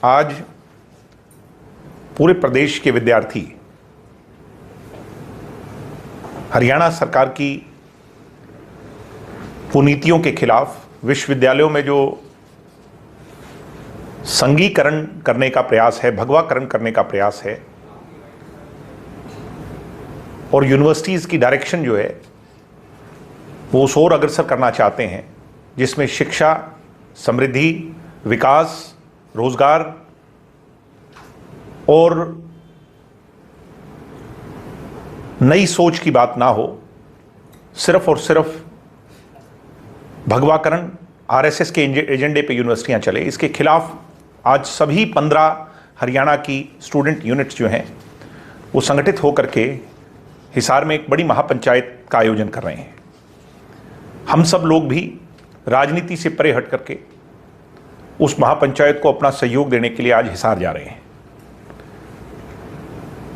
आज पूरे प्रदेश के विद्यार्थी हरियाणा सरकार की कुनीतियों के खिलाफ विश्वविद्यालयों में जो संघीकरण करने का प्रयास है, भगवाकरण करने का प्रयास है और यूनिवर्सिटीज़ की डायरेक्शन जो है वो उस ओर अग्रसर करना चाहते हैं जिसमें शिक्षा, समृद्धि, विकास, रोजगार और नई सोच की बात ना हो, सिर्फ और सिर्फ भगवाकरण, आरएसएस के एजेंडे पे यूनिवर्सिटियां चले, इसके खिलाफ आज सभी 15 हरियाणा की स्टूडेंट यूनिट्स जो हैं वो संगठित होकर के हिसार में एक बड़ी महापंचायत का आयोजन कर रहे हैं। हम सब लोग भी राजनीति से परे हट करके उस महापंचायत को अपना सहयोग देने के लिए आज हिसार जा रहे हैं।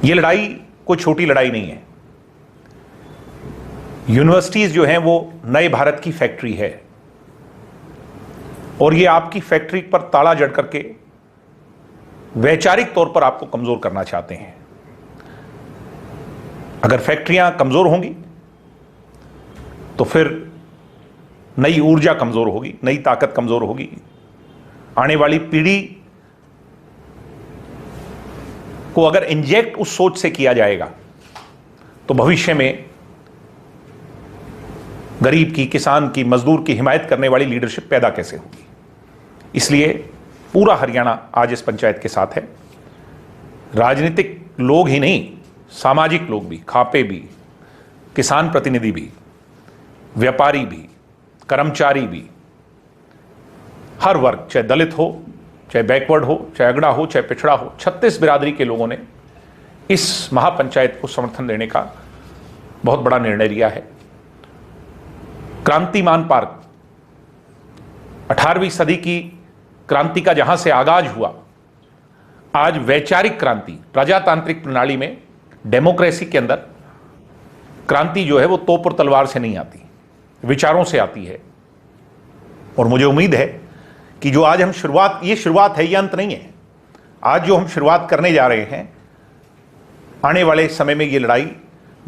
ये लड़ाई कोई छोटी लड़ाई नहीं है। यूनिवर्सिटीज जो हैं वो नए भारत की फैक्ट्री है और ये आपकी फैक्ट्री पर ताला जड़ करके वैचारिक तौर पर आपको कमजोर करना चाहते हैं। अगर फैक्ट्रियां कमजोर होंगी तो फिर नई ऊर्जा कमजोर होगी, नई ताकत कमजोर होगी। आने वाली पीढ़ी को अगर इंजेक्ट उस सोच से किया जाएगा तो भविष्य में गरीब की, किसान की, मजदूर की हिमायत करने वाली लीडरशिप पैदा कैसे होगी। इसलिए पूरा हरियाणा आज इस पंचायत के साथ है। राजनीतिक लोग ही नहीं, सामाजिक लोग भी, खापे भी, किसान प्रतिनिधि भी, व्यापारी भी, कर्मचारी भी, हर वर्ग, चाहे दलित हो, चाहे बैकवर्ड हो, चाहे अगड़ा हो, चाहे पिछड़ा हो, 36 बिरादरी के लोगों ने इस महापंचायत को समर्थन देने का बहुत बड़ा निर्णय लिया है। क्रांतिमान पार्क 18वीं सदी की क्रांति का जहां से आगाज हुआ, आज वैचारिक क्रांति, प्रजातांत्रिक प्रणाली में, डेमोक्रेसी के अंदर क्रांति जो है वो तोप और तलवार से नहीं आती, विचारों से आती है। और मुझे उम्मीद है कि जो आज हम ये शुरुआत है, ये अंत नहीं है। आज जो हम शुरुआत करने जा रहे हैं, आने वाले समय में ये लड़ाई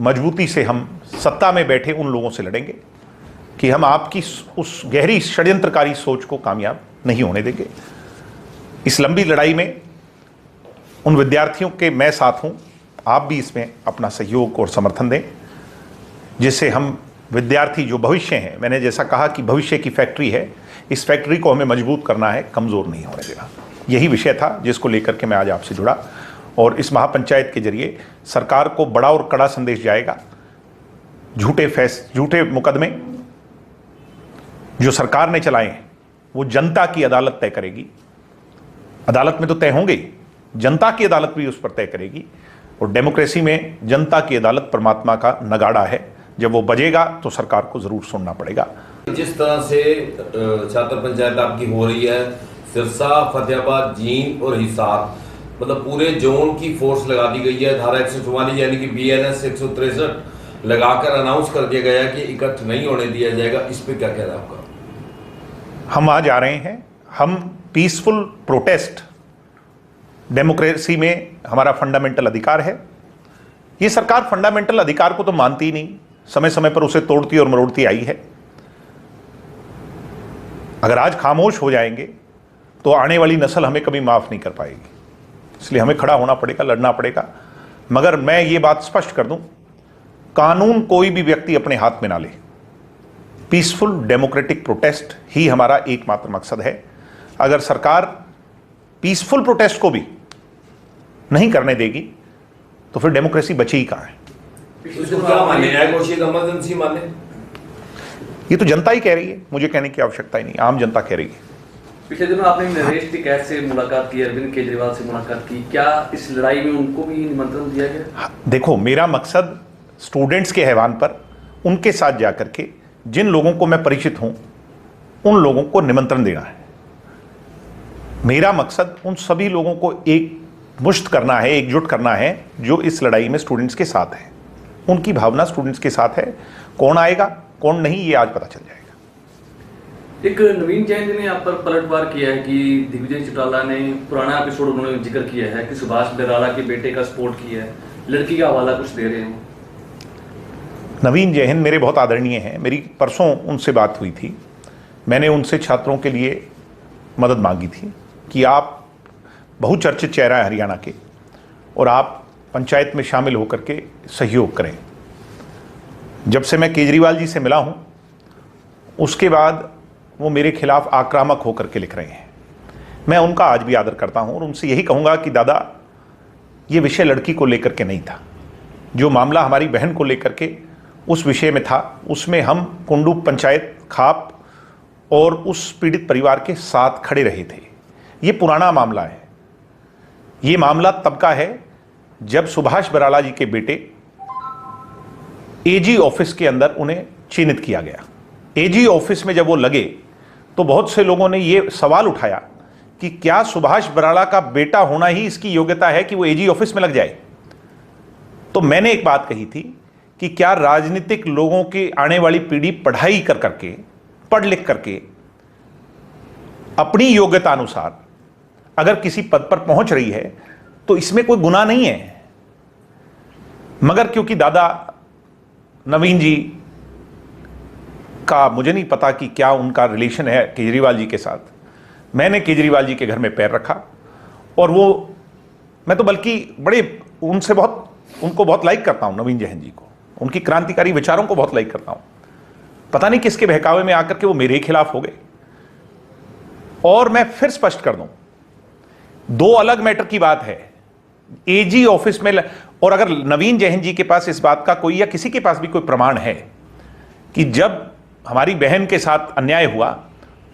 मजबूती से हम सत्ता में बैठे उन लोगों से लड़ेंगे कि हम आपकी उस गहरी षड्यंत्रकारी सोच को कामयाब नहीं होने देंगे। इस लंबी लड़ाई में उन विद्यार्थियों के मैं साथ हूं, आप भी इसमें अपना सहयोग और समर्थन दें, जिससे हम विद्यार्थी जो भविष्य हैं, मैंने जैसा कहा कि भविष्य की फैक्ट्री है, इस फैक्ट्री को हमें मजबूत करना है, कमज़ोर नहीं होने देना। यही विषय था जिसको लेकर के मैं आज आपसे जुड़ा और इस महापंचायत के जरिए सरकार को बड़ा और कड़ा संदेश जाएगा। झूठे मुकदमे जो सरकार ने चलाए हैं वो जनता की अदालत तय करेगी। अदालत में तो तय होंगे, जनता की अदालत भी उस पर तय करेगी। और डेमोक्रेसी में जनता की अदालत परमात्मा का नगाड़ा है, जब वो बजेगा तो सरकार को जरूर सुनना पड़ेगा। जिस तरह से छात्र पंचायत आपकी हो रही है, सिरसा, फतेहाबाद, जींद और हिसार, मतलब पूरे जोन की फोर्स लगा दी गई है। धारा 144 यानी कि BNS 163 लगाकर अनाउंस कर दिया गया है कि इकट्ठ नहीं होने दिया जाएगा। इस पे क्या कहना है आपका? हम आज आ रहे हैं, हम पीसफुल प्रोटेस्ट, डेमोक्रेसी में हमारा फंडामेंटल अधिकार है। ये सरकार फंडामेंटल अधिकार को तो मानती ही नहीं, समय समय पर उसे तोड़ती और मरोड़ती आई है। अगर आज खामोश हो जाएंगे तो आने वाली नस्ल हमें कभी माफ नहीं कर पाएगी। इसलिए हमें खड़ा होना पड़ेगा, लड़ना पड़ेगा। मगर मैं ये बात स्पष्ट कर दूं, कानून कोई भी व्यक्ति अपने हाथ में ना ले। पीसफुल डेमोक्रेटिक प्रोटेस्ट ही हमारा एकमात्र मकसद है। अगर सरकार पीसफुल प्रोटेस्ट को भी नहीं करने देगी तो फिर डेमोक्रेसी बची ही कहां है। क्या माने, इमरजेंसी माने? ये तो जनता ही कह रही है, मुझे कहने की आवश्यकता ही नहीं, आम जनता कह रही है। पिछले दिनों आपने नरेश टिकैत से मुलाकात की, अरविंद केजरीवाल से मुलाकात की, क्या इस लड़ाई में उनको भी निमंत्रण दिया गया? देखो, मेरा मकसद स्टूडेंट्स के ऐवान पर उनके साथ जाकर के जिन लोगों को मैं परिचित हूं उन लोगों को निमंत्रण देना है। मेरा मकसद उन सभी लोगों को एक मुश्त करना है, एकजुट करना है जो इस लड़ाई में स्टूडेंट्स के साथ हैं। उनकी भावना स्टूडेंट्स के साथ है। कौन आएगा कौन नहीं ये आज पता चल जाएगा। एक नवीन जैन जी ने यहाँ पर पलटवार किया है कि दिग्विजय चौटाला ने पुराना एपिसोड उन्होंने जिक्र किया है कि सुभाष बराला के बेटे का सपोर्ट किया है, लड़की का हवाला कुछ दे रहे हो। नवीन जैन मेरे बहुत आदरणीय हैं, मेरी परसों उनसे बात हुई थी। मैंने उनसे छात्रों के लिए मदद मांगी थी कि आप बहुचर्चित चेहरा है हरियाणा के और आप पंचायत में शामिल होकर के सहयोग करें। जब से मैं केजरीवाल जी से मिला हूं उसके बाद वो मेरे खिलाफ आक्रामक होकर के लिख रहे हैं। मैं उनका आज भी आदर करता हूं और उनसे यही कहूंगा कि दादा, ये विषय लड़की को लेकर के नहीं था। जो मामला हमारी बहन को लेकर के उस विषय में था, उसमें हम कुंडू पंचायत खाप और उस पीड़ित परिवार के साथ खड़े रहे थे। ये पुराना मामला है। ये मामला तब का है जब सुभाष बराला जी के बेटे एजी ऑफिस के अंदर उन्हें चिन्हित किया गया। एजी ऑफिस में जब वो लगे तो बहुत से लोगों ने ये सवाल उठाया कि क्या सुभाष बराला का बेटा होना ही इसकी योग्यता है कि वो एजी ऑफिस में लग जाए। तो मैंने एक बात कही थी कि क्या राजनीतिक लोगों की आने वाली पीढ़ी पढ़ाई कर करके, पढ़ लिख करके अपनी योग्यता अनुसार अगर किसी पद पर पहुंच रही है तो इसमें कोई गुनाह नहीं है। मगर क्योंकि दादा नवीन जी का मुझे नहीं पता कि क्या उनका रिलेशन है केजरीवाल जी के साथ, मैंने केजरीवाल जी के घर में पैर रखा और मैं तो बल्कि उनको बहुत लाइक करता हूं, नवीन जैन जी को, उनकी क्रांतिकारी विचारों को बहुत लाइक करता हूं। पता नहीं किसके बहकावे में आकर के वो मेरे खिलाफ हो गए। और मैं फिर स्पष्ट कर दूं, दो अलग मैटर की बात है। एजी ऑफिस में और अगर नवीन जैन जी के पास इस बात का कोई या किसी के पास भी कोई प्रमाण है कि जब हमारी बहन के साथ अन्याय हुआ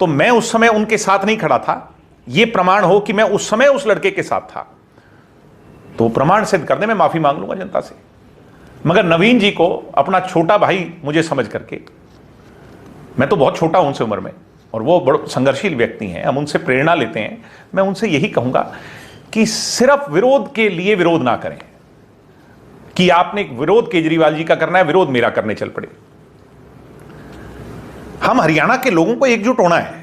तो मैं उस समय उनके साथ नहीं खड़ा था, यह प्रमाण हो कि मैं उस समय उस लड़के के साथ था, तो प्रमाण सिद्ध करने में माफी मांग लूंगा जनता से। मगर नवीन जी को अपना छोटा भाई मुझे समझ करके, मैं तो बहुत छोटा हूं उनसे उम्र में और वो बड़े संघर्षशील व्यक्ति हैं, हम उनसे प्रेरणा लेते हैं। मैं उनसे यही कहूंगा कि सिर्फ विरोध के लिए विरोध ना करें कि आपने विरोध केजरीवाल जी का करना है, विरोध मेरा करने चल पड़े। हम हरियाणा के लोगों को एकजुट होना है।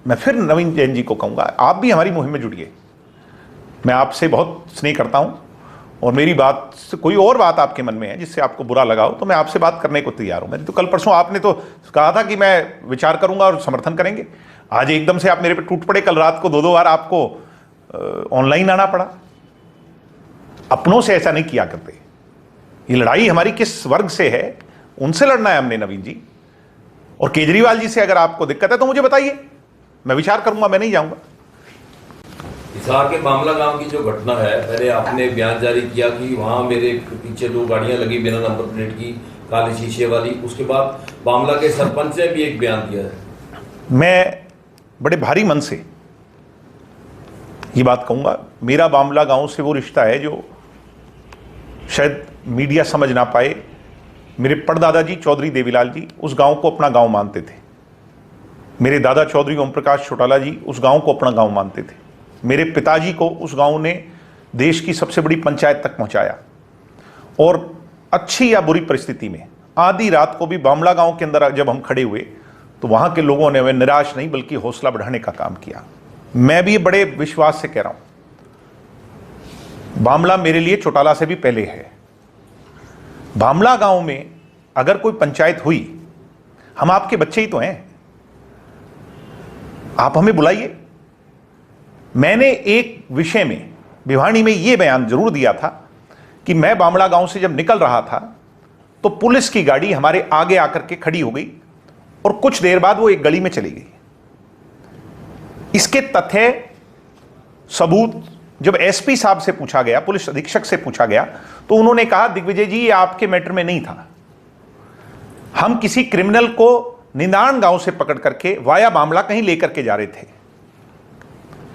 मैं फिर नवीन जैन जी को कहूंगा, आप भी हमारी मुहिम में जुड़िए। मैं आपसे बहुत स्नेह करता हूं और मेरी बात से कोई और बात आपके मन में है जिससे आपको बुरा लगा हो तो मैं आपसे बात करने को तैयार हूं। मैंने तो कल परसों आपने तो कहा था कि मैं विचार करूंगा और समर्थन करेंगे, आज एकदम से आप मेरे पे टूट पड़े। कल रात को दो बार आपको ऑनलाइन आना पड़ा। अपनों से ऐसा नहीं किया करते। ये लड़ाई हमारी किस वर्ग से है उनसे लड़ना है हमने नवीन जी। और केजरीवाल जी से अगर आपको दिक्कत है तो मुझे बताइए, मैं विचार करूंगा, मैं नहीं जाऊंगा। हिसार के बामला गांव की जो घटना है, पहले आपने बयान जारी किया कि वहां मेरे पीछे 2 गाड़ियां लगी बिना नंबर प्लेट की, काले शीशे वाली। उसके बाद बामला के सरपंच ने भी एक बयान दिया है। मैं बड़े भारी मन से ये बात कहूंगा, मेरा बामला गांव से वो रिश्ता है जो शायद मीडिया समझ ना पाए। मेरे परदादा जी चौधरी देवीलाल जी उस गांव को अपना गांव मानते थे। मेरे दादा चौधरी ओम प्रकाश चौटाला जी उस गांव को अपना गांव मानते थे। मेरे पिताजी को उस गांव ने देश की सबसे बड़ी पंचायत तक पहुंचाया। और अच्छी या बुरी परिस्थिति में आधी रात को भी बामला गांव के अंदर जब हम खड़े हुए तो वहां के लोगों ने हमें निराश नहीं बल्कि हौसला बढ़ाने का काम किया। मैं भी बड़े विश्वास से कह रहा हूं, बामला मेरे लिए चौटाला से भी पहले है। बामला गांव में अगर कोई पंचायत हुई, हम आपके बच्चे ही तो हैं, आप हमें बुलाइए। मैंने एक विषय में भिवानी में यह बयान जरूर दिया था कि मैं बामला गांव से जब निकल रहा था तो पुलिस की गाड़ी हमारे आगे आकर के खड़ी हो गई और कुछ देर बाद वो एक गली में चली गई। इसके तथ्य सबूत जब एसपी साहब से पूछा गया, पुलिस अधीक्षक से पूछा गया, तो उन्होंने कहा दिग्विजय जी ये आपके मैटर में नहीं था, हम किसी क्रिमिनल को निदान गांव से पकड़ करके वाया बामला कहीं लेकर के जा रहे थे।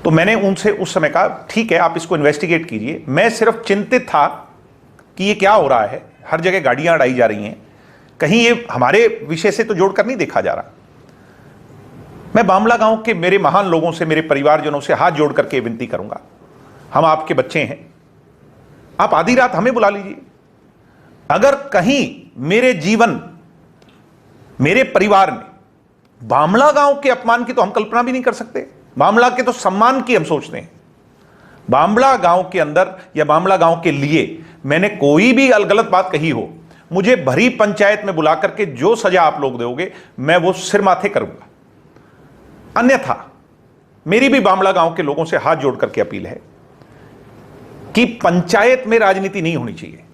तो मैंने उनसे उस समय कहा ठीक है आप इसको इन्वेस्टिगेट कीजिए। मैं सिर्फ चिंतित था कि ये क्या हो रहा है, हर जगह गाड़ियां अड़ाई जा रही हैं, कहीं ये हमारे विषय से तो जोड़कर नहीं देखा जा रहा। मैं बामला गांव के मेरे महान लोगों से, मेरे परिवारजनों से हाथ जोड़ करके विनती करूंगा, हम आपके बच्चे हैं, आप आधी रात हमें बुला लीजिए। अगर कहीं मेरे जीवन, मेरे परिवार में बामला गांव के अपमान की तो हम कल्पना भी नहीं कर सकते, बामला के तो सम्मान की हम सोचते हैं। बामला गांव के अंदर या बामला गांव के लिए मैंने कोई भी गलत बात कही हो, मुझे भरी पंचायत में बुला करके जो सजा आप लोग दोगे मैं वो सिर माथे करूंगा। अन्यथा मेरी भी बामला गांव के लोगों से हाथ जोड़ करके अपील है कि पंचायत में राजनीति नहीं होनी चाहिए।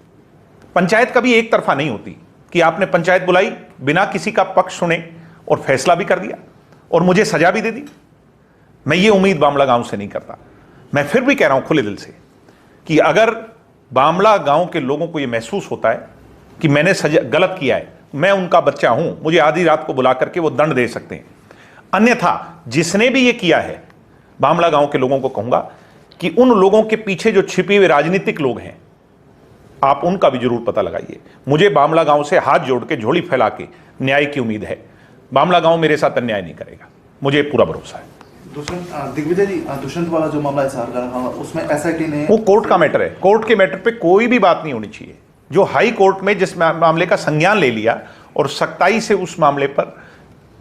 पंचायत कभी एक तरफा नहीं होती कि आपने पंचायत बुलाई, बिना किसी का पक्ष सुने और फैसला भी कर दिया और मुझे सजा भी दे दी। मैं ये उम्मीद बामला गांव से नहीं करता। मैं फिर भी कह रहा हूं खुले दिल से कि अगर बामला गांव के लोगों को यह महसूस होता है कि मैंने गलत किया है, मैं उनका बच्चा हूं, मुझे आधी रात को बुला करके वो दंड दे सकते हैं। अन्यथा जिसने भी ये किया है, बामला गांव के लोगों को कहूंगा कि उन लोगों के पीछे जो छिपे हुए राजनीतिक लोग हैं, आप उनका भी जरूर पता लगाइए। मुझे बामला गांव से हाथ जोड़ के झोली फैला के न्याय की उम्मीद है। बामला गांव मेरे साथ अन्याय नहीं करेगा, मुझे पूरा भरोसा है। दिग्विजय जी, दुष्यंत वाला जो मामला एसआर का रहा, उसमें एसआईटी ने, वो कोर्ट का मैटर है, कोर्ट के मैटर पे कोई भी बात नहीं होनी चाहिए। जो हाई कोर्ट में जिस मामले का संज्ञान ले लिया और सख्ताई से उस मामले पर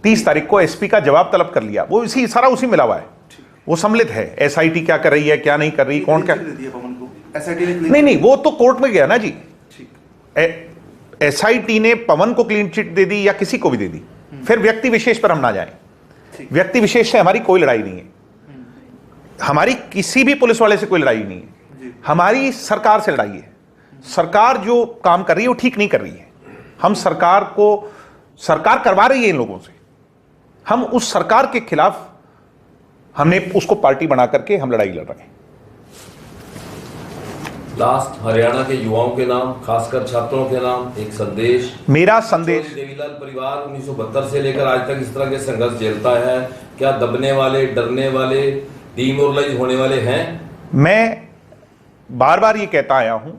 30 तारीख को एसपी का जवाब तलब कर लिया, वो इसी सारा उसी मिला हुआ है, वो सम्मिलित है। एसआईटी क्या कर रही है, क्या नहीं कर रही, कौन क्या, नहीं, वो तो कोर्ट में गया ना जी। एसआईटी ने पवन को क्लीन चिट दे दी या किसी को भी दे दी, फिर व्यक्ति विशेष पर हम ना जाएं। व्यक्ति विशेष से हमारी कोई लड़ाई नहीं है, हमारी किसी भी पुलिस वाले से कोई लड़ाई नहीं है, हमारी सरकार से लड़ाई है। सरकार जो काम कर रही है वो ठीक नहीं कर रही है। हम सरकार करवा रही है इन लोगों से, हम उस सरकार के खिलाफ हमने उसको पार्टी बना करके हम लड़ाई लड़ रहे हैं। लास्ट हरियाणा के युवाओं के नाम, खासकर छात्रों के नाम एक संदेश। मेरा संदेश, देवीलाल परिवार 1972 से लेकर आज तक इस तरह के संघर्ष झेलता है। क्या दबने वाले, डरने वाले, डिमोरलाइज होने वाले हैं? मैं बार बार ये कहता आया हूं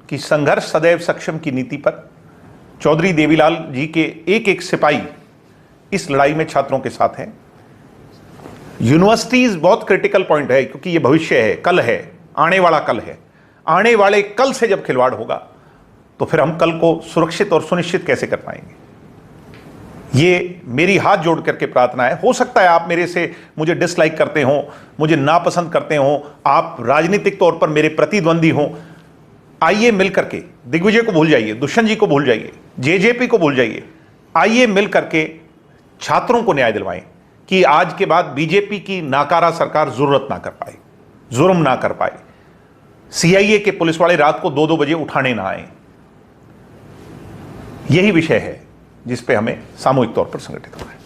कि संघर्ष सदैव सक्षम की नीति पर चौधरी देवीलाल जी के एक एक सिपाही इस लड़ाई में छात्रों के साथ हैं। यूनिवर्सिटीज बहुत क्रिटिकल पॉइंट है, क्योंकि ये भविष्य है, कल है, आने वाला कल है। आने वाले कल से जब खिलवाड़ होगा तो फिर हम कल को सुरक्षित और सुनिश्चित कैसे कर पाएंगे। ये मेरी हाथ जोड़ करके प्रार्थना है। हो सकता है आप मुझे डिसलाइक करते हो, मुझे नापसंद करते हो, आप राजनीतिक तौर पर मेरे प्रतिद्वंदी हो। आइए मिल करके, दिग्विजय को भूल जाइए, दुष्यंत जी को भूल जाइए, जेजेपी को भूल जाइए, आइए मिल करके छात्रों को न्याय दिलवाएं कि आज के बाद बीजेपी की नाकारा सरकार जरूरत ना कर पाए, जुर्म ना कर पाए, सीआईए के पुलिस वाले रात को 2-2 बजे उठाने ना आए। यही विषय है जिस पे हमें सामूहिक तौर पर संगठित होना है।